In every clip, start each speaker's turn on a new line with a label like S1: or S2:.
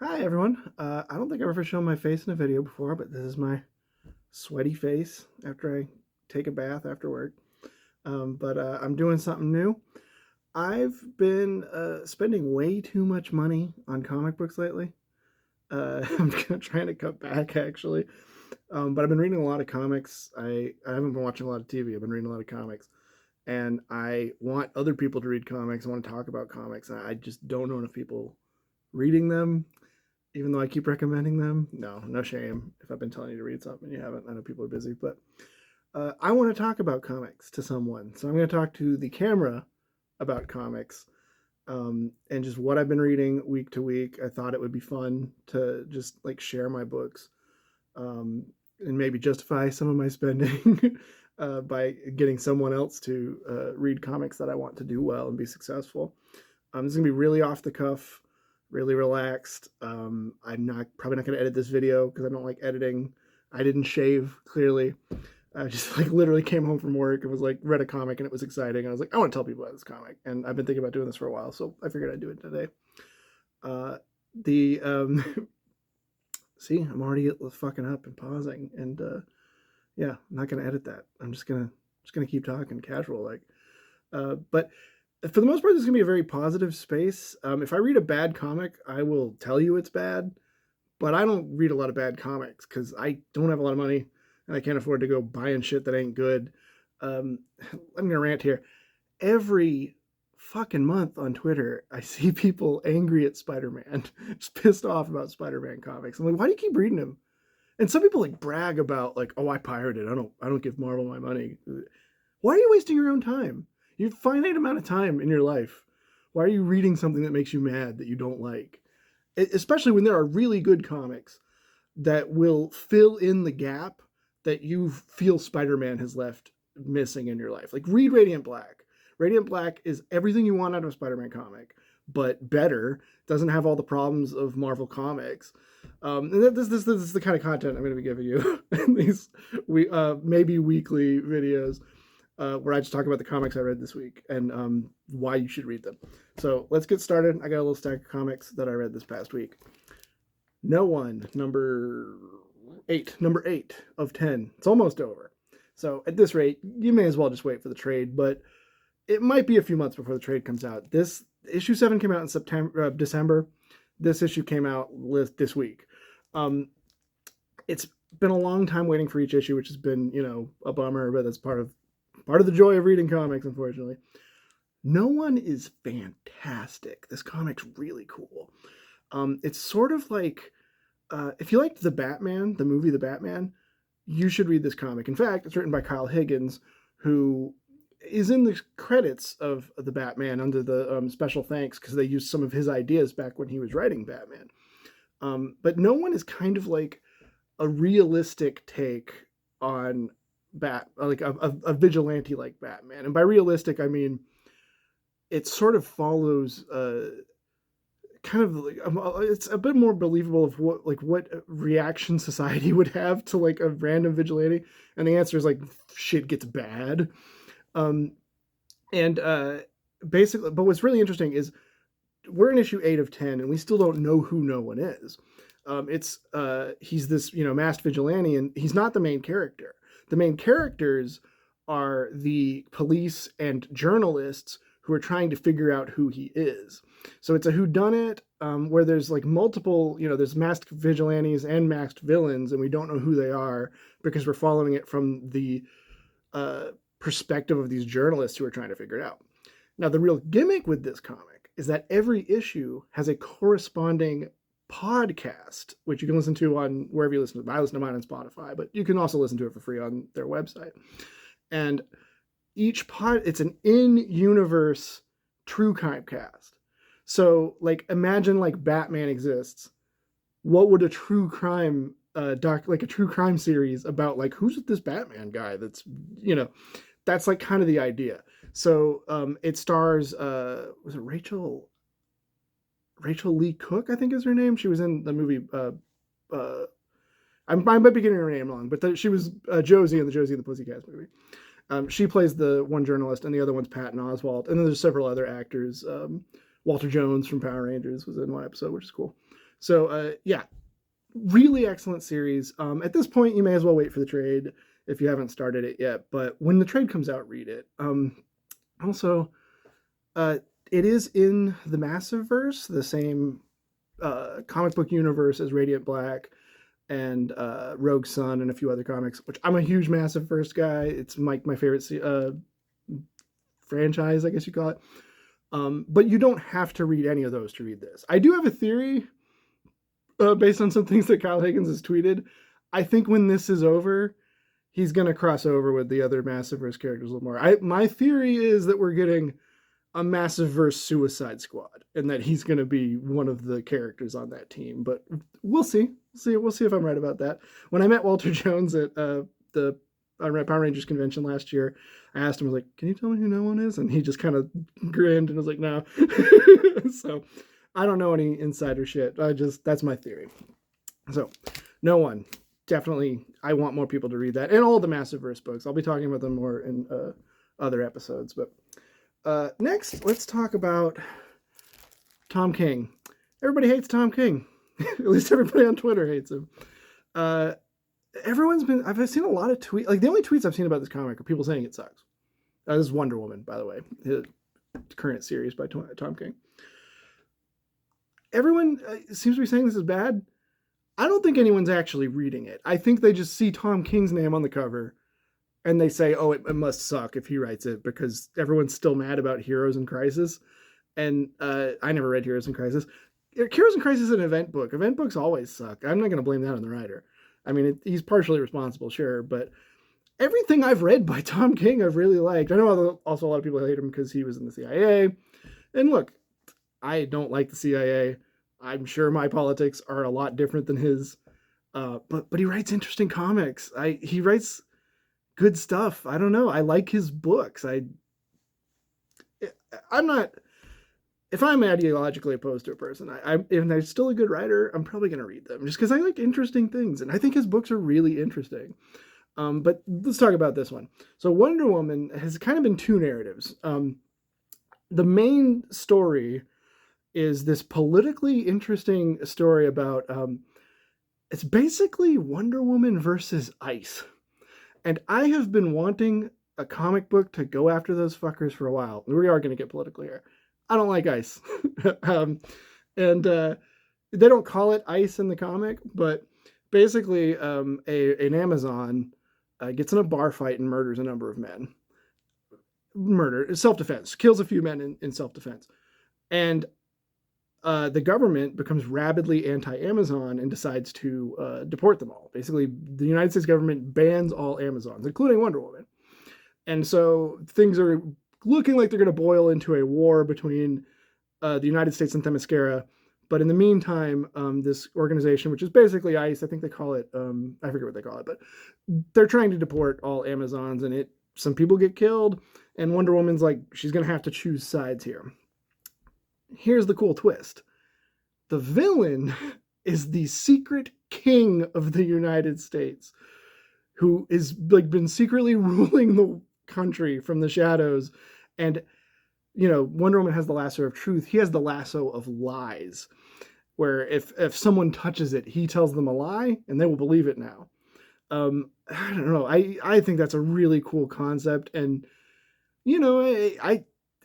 S1: Hi everyone. I don't think I've ever shown my face in a video before, but this is my sweaty face after I take a bath after work. But I'm doing something new. I've been spending way too much money on comic books lately. I'm trying to cut back actually. But I've been reading a lot of comics. I haven't been watching a lot of TV. I've been reading a lot of comics. And I want other people to read comics. I want to talk about comics. And I just don't know enough people reading them, even though I keep recommending them. No shame if I've been telling you to read something and you haven't. I know people are busy, but I want to talk about comics to someone. So I'm going to talk to the camera about comics, and just what I've been reading week to week. I thought it would be fun to just like share my books, and maybe justify some of my spending by getting someone else to read comics that I want to do well and be successful. This is going to be really off the cuff, really relaxed. I'm not probably not going to edit this video because I don't like editing. I didn't shave, clearly. I just like literally came home from work and was like, read a comic and it was exciting. And I was like, I want to tell people about this comic. And I've been thinking about doing this for a while, so I figured I'd do it today. The See, I'm already fucking up and pausing, and yeah, I'm not gonna edit that. I'm just gonna keep talking casual like. But for the most part, this is gonna be a very positive space. If I read a bad comic, I will tell you it's bad. But I don't read a lot of bad comics because I don't have a lot of money and I can't afford to go buying shit that ain't good. Um, I'm gonna rant here. Every fucking month on Twitter, I see people angry at Spider-Man, just pissed off about Spider-Man comics. I'm like, why do you keep reading them? And some people like brag about like, oh, I pirated. I don't give Marvel my money. Why are you wasting your own time? You have a finite amount of time in your life. Why are you reading something that makes you mad that you don't like? Especially when there are really good comics that will fill in the gap that you feel Spider-Man has left missing in your life. Like read Radiant Black. Radiant Black is everything you want out of a Spider-Man comic, but better. Doesn't have all the problems of Marvel comics. And this is the kind of content I'm going to be giving you in these maybe weekly videos, where I just talk about the comics I read this week and why you should read them. So let's get started. I got a little stack of comics that I read this past week. No One, number 8 of 10. It's almost over. So at this rate, you may as well just wait for the trade, but it might be a few months before the trade comes out. This issue 7 came out in December. This issue came out this week. It's been a long time waiting for each issue, which has been, a bummer, but that's part of the joy of reading comics, unfortunately. No One is fantastic. This comic's really cool. It's sort of like, if you liked The Batman, the movie The Batman, you should read this comic. In fact, it's written by Kyle Higgins, who is in the credits of The Batman under the special thanks because they used some of his ideas back when he was writing Batman. But No One is kind of like a realistic take on like a vigilante like Batman. And by realistic, I mean it sort of follows kind of like it's a bit more believable of what reaction society would have to like a random vigilante. And the answer is like shit gets bad. And basically, but what's really interesting is we're in issue 8 of 10 and we still don't know who No One is. He's this, masked vigilante, and he's not the main character. The main characters are the police and journalists who are trying to figure out who he is. So it's a whodunit, where there's like multiple, there's masked vigilantes and masked villains, and we don't know who they are because we're following it from the perspective of these journalists who are trying to figure it out. Now, the real gimmick with this comic is that every issue has a corresponding podcast, which you can listen to on wherever you listen to. I listen to mine on Spotify, but you can also listen to it for free on their website. And it's an in-universe true crime cast. So, like, imagine like Batman exists. What would a true crime like a true crime series about, like, who's this Batman guy that's, that's like kind of the idea. So it stars was it Rachel Lee Cook, I think is her name. She was in the movie I might be getting her name wrong, but she was Josie in the Josie and the Pussycats movie. She plays the one journalist, and the other one's Patton Oswalt. And then there's several other actors. Walter Jones from Power Rangers was in one episode, which is cool. So yeah, really excellent series. At this point, you may as well wait for the trade if you haven't started it yet. But when the trade comes out, read it. Also, uh, it is in the Massive Verse, the same comic book universe as Radiant Black and Rogue Sun and a few other comics, which I'm a huge Massive Verse guy. It's my favorite franchise, I guess you call it. But you don't have to read any of those to read this. I do have a theory based on some things that Kyle Higgins has tweeted. I think when this is over, he's going to cross over with the other Massive-verse characters a little more. My theory is that we're getting a Massive-verse Suicide Squad, and that he's going to be one of the characters on that team. But we'll see. We'll see if I'm right about that. When I met Walter Jones at the Power Rangers convention last year, I asked him, I was like, "Can you tell me who No One is?" And he just kind of grinned and was like, "No." So I don't know any insider shit. That's my theory. So No One, definitely, I want more people to read that, and all the Massive-verse books. I'll be talking about them more in other episodes. But next, let's talk about Tom King. Everybody hates Tom King. At least everybody on Twitter hates him. I've seen a lot of tweets. Like, the only tweets I've seen about this comic are people saying it sucks. This is Wonder Woman, by the way, the current series by Tom King. Everyone seems to be saying this is bad. I don't think anyone's actually reading it. I think they just see Tom King's name on the cover and they say, oh, it must suck if he writes it, because everyone's still mad about Heroes in Crisis. And I never read Heroes in Crisis. Heroes in Crisis is an event book. Event books always suck. I'm not going to blame that on the writer. I mean, he's partially responsible, sure, but everything I've read by Tom King I've really liked. I know also a lot of people hate him because he was in the CIA. And look, I don't like the CIA. I'm sure my politics are a lot different than his. But he writes interesting comics. He writes good stuff. I don't know. I like his books. I'm not. If I'm ideologically opposed to a person, if they're still a good writer, I'm probably going to read them just because I like interesting things, and I think his books are really interesting. But let's talk about this one. So Wonder Woman has kind of been two narratives. The main story is this politically interesting story about it's basically Wonder Woman versus ICE. And I have been wanting a comic book to go after those fuckers for a while. We are going to get political here. I don't like ICE. And they don't call it ICE in the comic, but basically an Amazon gets in a bar fight and murders a number of men. Self-defense, kills a few men in self-defense. And the government becomes rabidly anti-Amazon and decides to deport them all. Basically, the United States government bans all Amazons, including Wonder Woman. And so things are looking like they're going to boil into a war between the United States and Themyscira. But in the meantime, this organization, which is basically ICE, I think they call it, I forget what they call it, but they're trying to deport all Amazons, and some people get killed, and Wonder Woman's like, she's going to have to choose sides here. Here's the cool twist. The villain is the secret king of the United States, who is like been secretly ruling the country from the shadows. And, Wonder Woman has the lasso of truth. He has the lasso of lies, where if someone touches it, he tells them a lie and they will believe it now. I don't know. I think that's a really cool concept. And,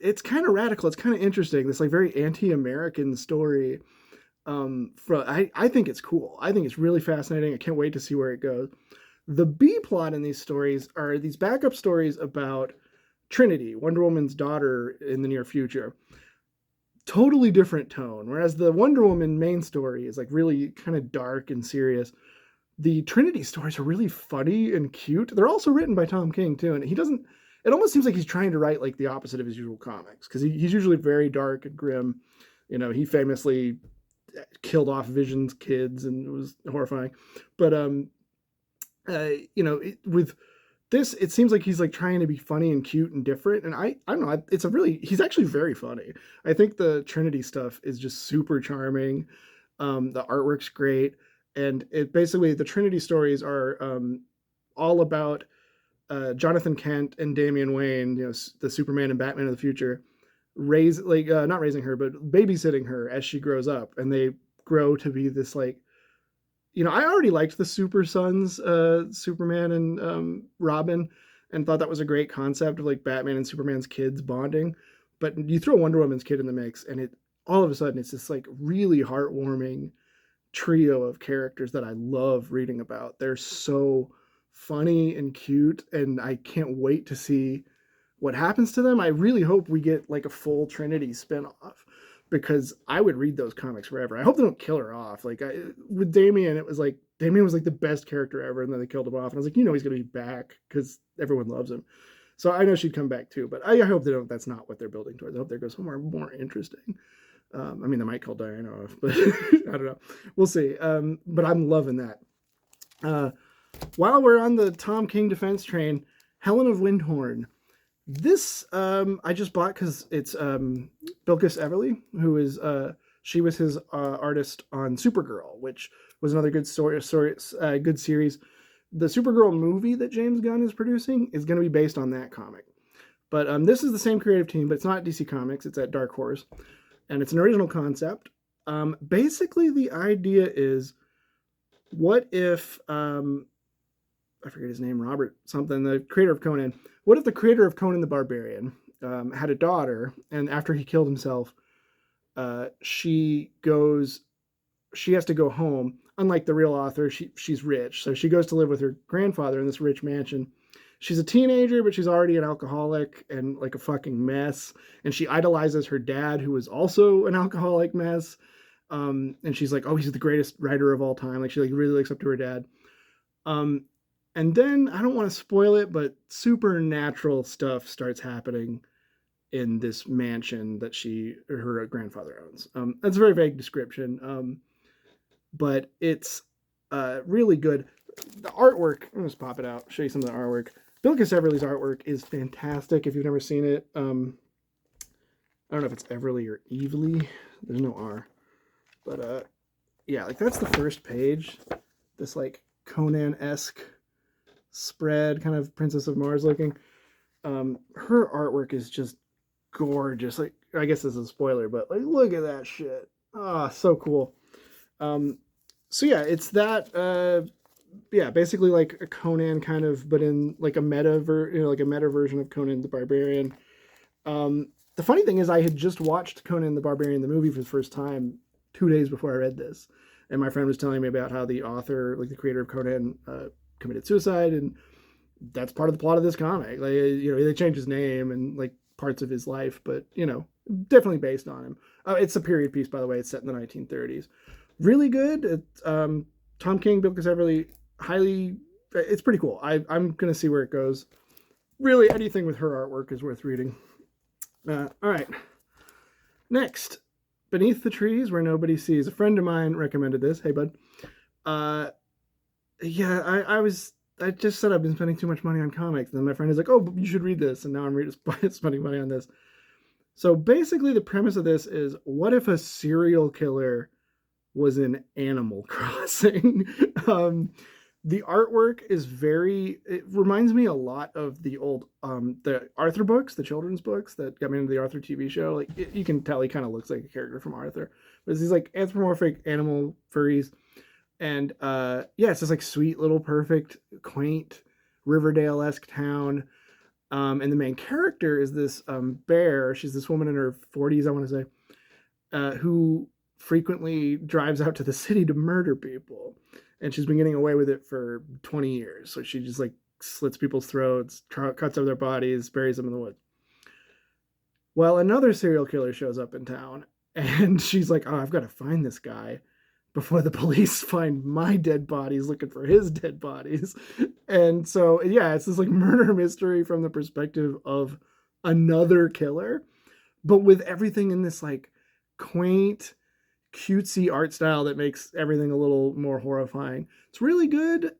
S1: it's kind of radical. It's kind of interesting. This like very anti-American story. I think it's cool. I think it's really fascinating. I can't wait to see where it goes. The B plot in these stories are these backup stories about Trinity, Wonder Woman's daughter in the near future. Totally different tone. Whereas the Wonder Woman main story is like really kind of dark and serious. The Trinity stories are really funny and cute. They're also written by Tom King too, and it almost seems like he's trying to write like the opposite of his usual comics, because he's usually very dark and grim. He famously killed off Vision's kids, and it was horrifying. But with this, it seems like he's like trying to be funny and cute and different. And I don't know. He's actually very funny. I think the Trinity stuff is just super charming. The artwork's great, and the Trinity stories are all about Jonathan Kent and Damian Wayne, the Superman and Batman of the future, not raising her, but babysitting her as she grows up. And they grow to be this like, I already liked the Super Sons, Superman and Robin, and thought that was a great concept of like Batman and Superman's kids bonding. But you throw Wonder Woman's kid in the mix, and it all of a sudden it's this like really heartwarming trio of characters that I love reading about. They're so funny and cute, and I can't wait to see what happens to them. I really hope we get like a full Trinity spinoff because I would read those comics forever. I hope they don't kill her off. Like with Damian, it was like Damian was like the best character ever, and then they killed him off. And I was like, he's gonna be back because everyone loves him. So I know she'd come back too, but I hope they don't. That's not what they're building towards. I hope they go somewhere more interesting. I mean, they might kill Diana off, but I don't know. We'll see. But I'm loving that. While we're on the Tom King defense train, Helen of Wyndhorn. This I just bought because it's Bilquis Everly, who is she was his artist on Supergirl, which was another good good series. The Supergirl movie that James Gunn is producing is going to be based on that comic. But this is the same creative team, but it's not DC Comics. It's at Dark Horse, and it's an original concept. Basically, the idea is, what if I forget his name, Robert something, the creator of Conan. What if the creator of Conan the Barbarian had a daughter, and after he killed himself, she has to go home. Unlike the real author, she's rich, so she goes to live with her grandfather in this rich mansion. She's a teenager, but she's already an alcoholic and like a fucking mess. And she idolizes her dad, who is also an alcoholic mess. And she's like, oh, he's the greatest writer of all time. Like she like really looks up to her dad. And then I don't want to spoil it, but supernatural stuff starts happening in this mansion that her grandfather owns. That's a very vague description, but it's really good. The artwork, I'm just pop it out, show you some of the artwork. Bilquis Everly's artwork is fantastic. If you've never seen it, I don't know if it's Everly or Evely. There's no R, but yeah, like that's the first page. This like Conan-esque spread, kind of Princess of Mars looking. Her artwork is just gorgeous. Like, I guess this is a spoiler, but like, look at that shit. Ah, so cool. So yeah, it's that. Yeah, basically like a Conan kind of, but in like a meta version of Conan the Barbarian. The funny thing is, I had just watched Conan the Barbarian the movie for the first time 2 days before I read this, and my friend was telling me about how the author, like the creator of Conan, committed suicide, and that's part of the plot of this comic. Like, they changed his name and like parts of his life, but definitely based on him. It's a period piece, by the way. It's set in the 1930s. Really good. Tom King, Bilquis Everly, it's pretty cool. I'm gonna see where it goes. Really, anything with her artwork is worth reading. All right. Next, Beneath the Trees Where Nobody Sees. A friend of mine recommended this. Hey, bud. Yeah, I just said I've been spending too much money on comics. And then my friend is like, oh, you should read this. And now I'm spending money on this. So basically the premise of this is, what if a serial killer was in Animal Crossing? The artwork is it reminds me a lot of the old, the Arthur books, the children's books that got me into the Arthur TV show. Like you can tell he kind of looks like a character from Arthur. But it's these like anthropomorphic animal furries. And yeah, it's this like sweet little perfect, quaint Riverdale-esque town. And the main character is this bear. She's this woman in her 40s, I want to say, who frequently drives out to the city to murder people. And she's been getting away with it for 20 years. So she just like slits people's throats, cuts up their bodies, buries them in the woods. Well, another serial killer shows up in town, and she's like, oh, I've got to find this guy before the police find my dead bodies looking for his dead bodies. And so, yeah, it's this like murder mystery from the perspective of another killer, but with everything in this like quaint, cutesy art style that makes everything a little more horrifying. It's really good.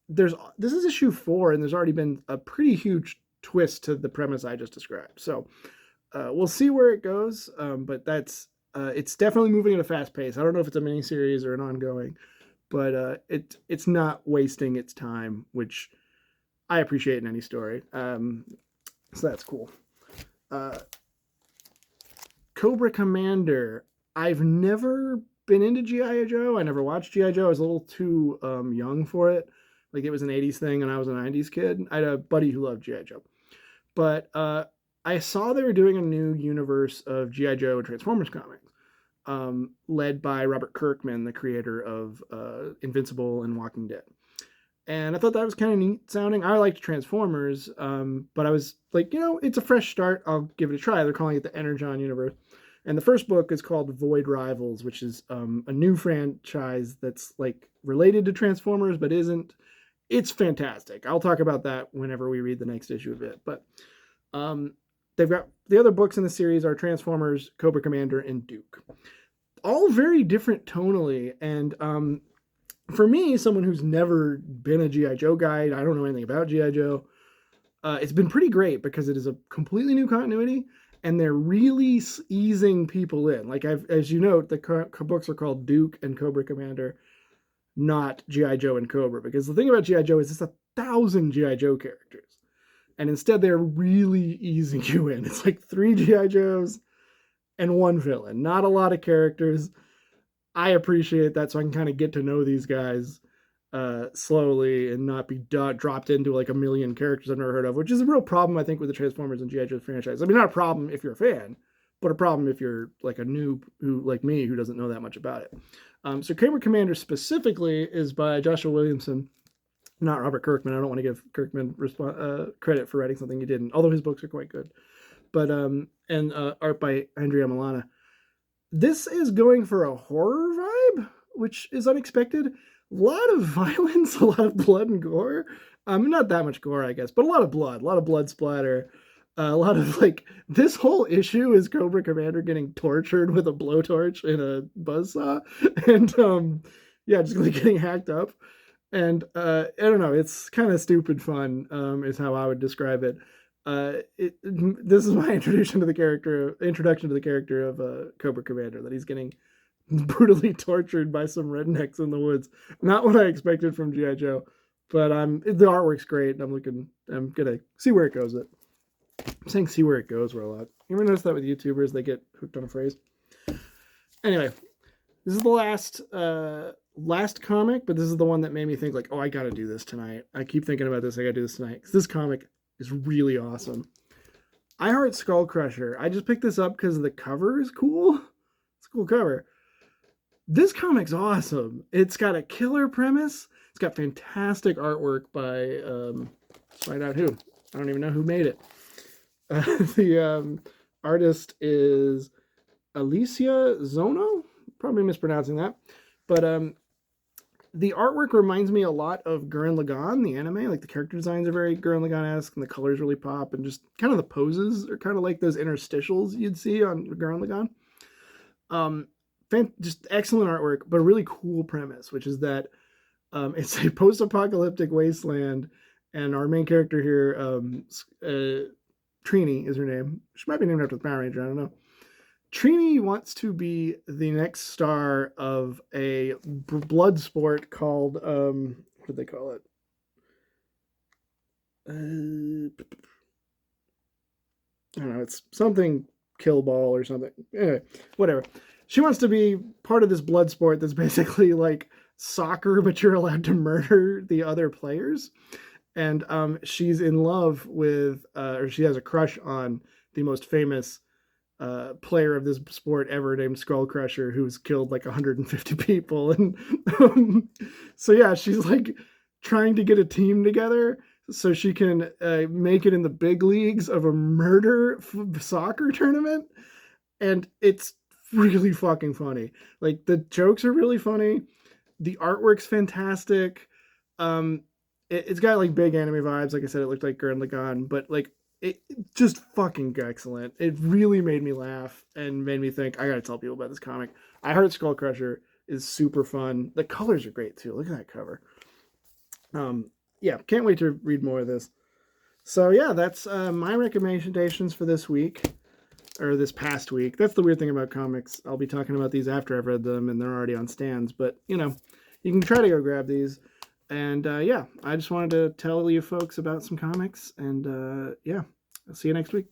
S1: This is issue 4, and there's already been a pretty huge twist to the premise I just described. So we'll see where it goes. But it's definitely moving at a fast pace. I don't know if it's a miniseries or an ongoing, but it's not wasting its time, which I appreciate in any story. So that's cool. Cobra Commander. I've never been into G.I. Joe. I never watched G.I. Joe. I was a little too young for it. Like, it was an 80s thing and I was a 90s kid. I had a buddy who loved G.I. Joe. But I saw they were doing a new universe of G.I. Joe and Transformers comics, led by Robert Kirkman, the creator of Invincible and Walking Dead. And I thought that was kind of neat sounding. I liked Transformers, but I was like, it's a fresh start. I'll give it a try. They're calling it the Energon universe. And the first book is called Void Rivals, which is a new franchise that's like related to Transformers, but isn't. It's fantastic. I'll talk about that whenever we read the next issue of it. But they've got the other books in the series are Transformers, Cobra Commander, and Duke. All very different tonally. And for me, someone who's never been a G.I. Joe guy, I don't know anything about G.I. Joe, it's been pretty great because it is a completely new continuity. And they're really easing people in. Like, as you note, the books are called Duke and Cobra Commander, not G.I. Joe and Cobra. Because the thing about G.I. Joe is it's 1,000 G.I. Joe characters. And instead, they're really easing you in. It's like 3 G.I. Joes and 1 villain. Not a lot of characters. I appreciate that, so I can kind of get to know these guys slowly and not be dropped into like a million characters I've never heard of, which is a real problem, I think, with the Transformers and G.I. Joe franchise. I mean, not a problem if you're a fan, but a problem if you're like a noob who, like me, who doesn't know that much about it. So Cobra Commander specifically is by Joshua Williamson, not Robert Kirkman. I don't want to give Kirkman credit for writing something he didn't, although his books are quite good. But and art by Andrea Milana. This is going for a horror vibe, which is unexpected. A lot of violence, a lot of blood and gore. Not that much gore, I guess, but a lot of blood splatter. A lot of like, this whole issue is Cobra Commander getting tortured with a blowtorch and a buzzsaw, and just like getting hacked up. And I don't know, it's kind of stupid fun, is how I would describe it. This is my introduction to the character of Cobra Commander, that he's getting brutally tortured by some rednecks in the woods. Not what I expected from G.I. Joe, but the artwork's great, and I'm gonna see where it goes. I'm saying see where it goes a lot. You ever notice that with YouTubers, they get hooked on a phrase? Anyway, this is the last comic, but this is the one that made me think like, oh, I gotta do this tonight. I keep thinking about this. I gotta do this tonight, because this comic is really awesome. I Heart Skull Crusher. I just picked this up because the cover is cool. It's a cool cover. This comic's awesome. It's got a killer premise. It's got fantastic artwork by find out who. I don't even know who made it. The artist is Alicia Zono. Probably mispronouncing that. But the artwork reminds me a lot of Gurren Lagann, the anime. Like, the character designs are very Gurren Lagann-esque, and the colors really pop, and just kind of the poses are kind of like those interstitials you'd see on Gurren Lagann. Just excellent artwork, but a really cool premise, which is that it's a post-apocalyptic wasteland, and our main character here, Trini is her name. She might be named after the Power Ranger, I don't know. Trini wants to be the next star of a blood sport called, what did they call it? I don't know, it's something kill ball or something. Anyway, whatever. She wants to be part of this blood sport that's basically like soccer, but you're allowed to murder the other players. And she's in love with, or she has a crush on the most famous player of this sport ever, named Skull Crusher, who's killed like 150 people. And so yeah, she's like trying to get a team together so she can make it in the big leagues of a murder soccer tournament. And it's really fucking funny. Like, the jokes are really funny. The artwork's fantastic. It's got like big anime vibes. Like I said, it looked like Gurren Lagann, but like, it just fucking excellent. It really made me laugh and made me think, I gotta tell people about this comic. I Heart Skull Crusher is super fun. The colors are great too. Look at that cover. Yeah, can't wait to read more of this. So yeah, that's my recommendations for this week, or this past week. That's the weird thing about comics. I'll be talking about these after I've read them and they're already on stands, but you know, you can try to go grab these. And yeah, I just wanted to tell you folks about some comics, and yeah, I'll see you next week.